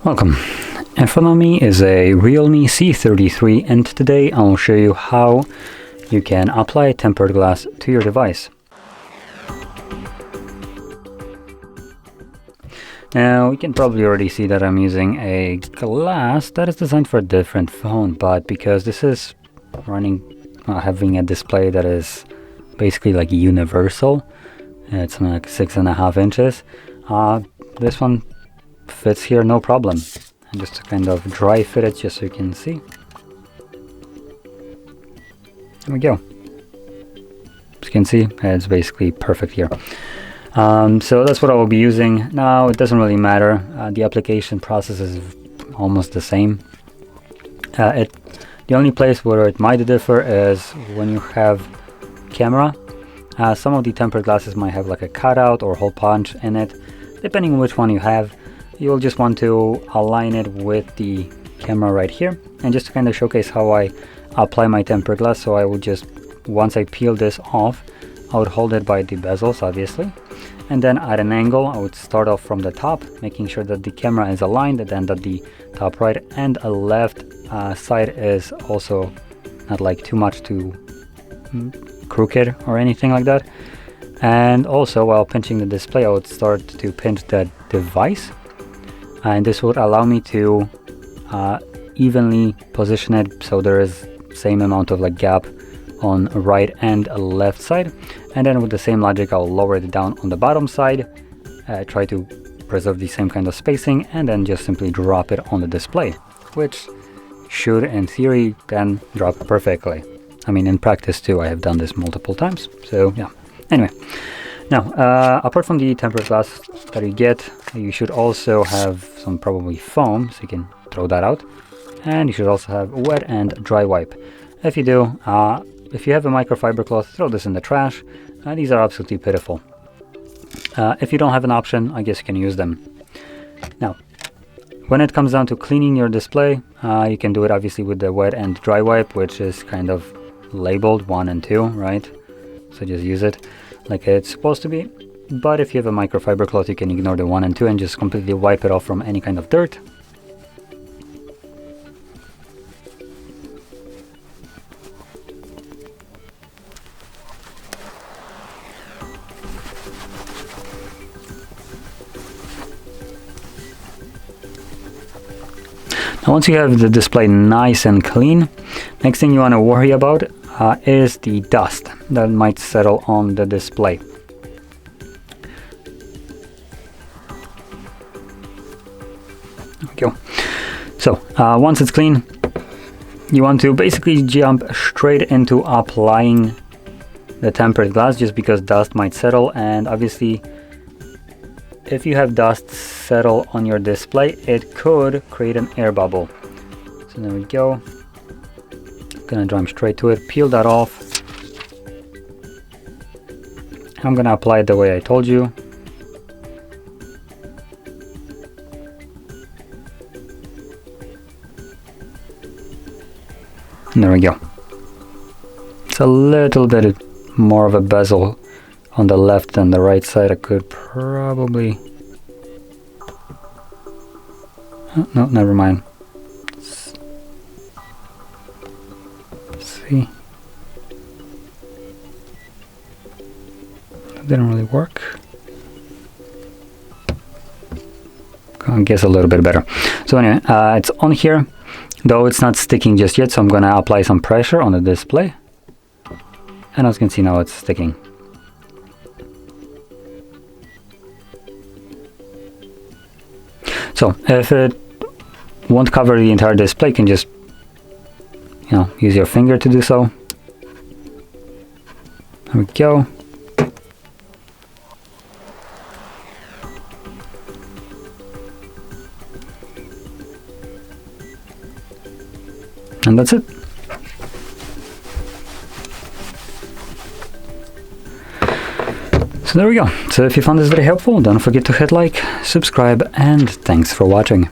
Welcome. In front of me is a Realme C33, and today I will show you how you can apply tempered glass to your device. Now you can probably already see that I'm using a glass that is designed for a different phone, but because this is having a display that is basically like universal, it's like 6.5 inches, this one fits here no problem. And just to kind of dry fit it just so you can see. There we go. As you can see, it's basically perfect here. So that's what I will be using. Now it doesn't really matter. The application process is almost the same. The only place where it might differ is when you have camera. Some of the tempered glasses might have like a cutout or hole punch in it. Depending on which one you have, you'll just want to align it with the camera right here. And just to kind of showcase how I apply my tempered glass, so I would just, once I peel this off, I would hold it by the bezels, obviously. And then at an angle, I would start off from the top, making sure that the camera is aligned, and then that the top right and left side is also not like too much too crooked or anything like that. And also, while pinching the display, I would start to pinch the device. And this would allow me to evenly position it so there is same amount of like gap on right and left side. And then with the same logic, I'll lower it down on the bottom side, try to preserve the same kind of spacing, and then just simply drop it on the display, which should in theory then drop perfectly. I mean, in practice too, I have done this multiple times. So yeah, anyway. Now, apart from the tempered glass that you get, you should also have some probably foam, so you can throw that out. And you should also have wet and dry wipe. If you do, if you have a microfiber cloth, throw this in the trash. These are absolutely pitiful. If you don't have an option, I guess you can use them. Now, when it comes down to cleaning your display, you can do it obviously with the wet and dry wipe, which is kind of labeled 1 and 2, right? So just use it like it's supposed to be. But if you have a microfiber cloth, you can ignore the 1 and 2 and just completely wipe it off from any kind of dirt. Now once you have the display nice and clean, next thing you want to worry about is the dust that might settle on the display. There we go. So once it's clean, you want to basically jump straight into applying the tempered glass, just because dust might settle. And obviously if you have dust settle on your display, it could create an air bubble. So there we go. Gonna jump straight to it, peel that off. I'm gonna apply it the way I told you. And there we go. It's a little bit more of a bezel on the left than the right side. I could probably... Oh, no, never mind. See, that didn't really work. I guess a little bit better. So anyway, it's on here, though it's not sticking just yet, so I'm gonna apply some pressure on the display, and as you can see now it's sticking. So if it won't cover the entire display, you can just use your finger to do so. There we go. And that's it. So there we go. So if you found this very helpful, don't forget to hit like, subscribe, and thanks for watching.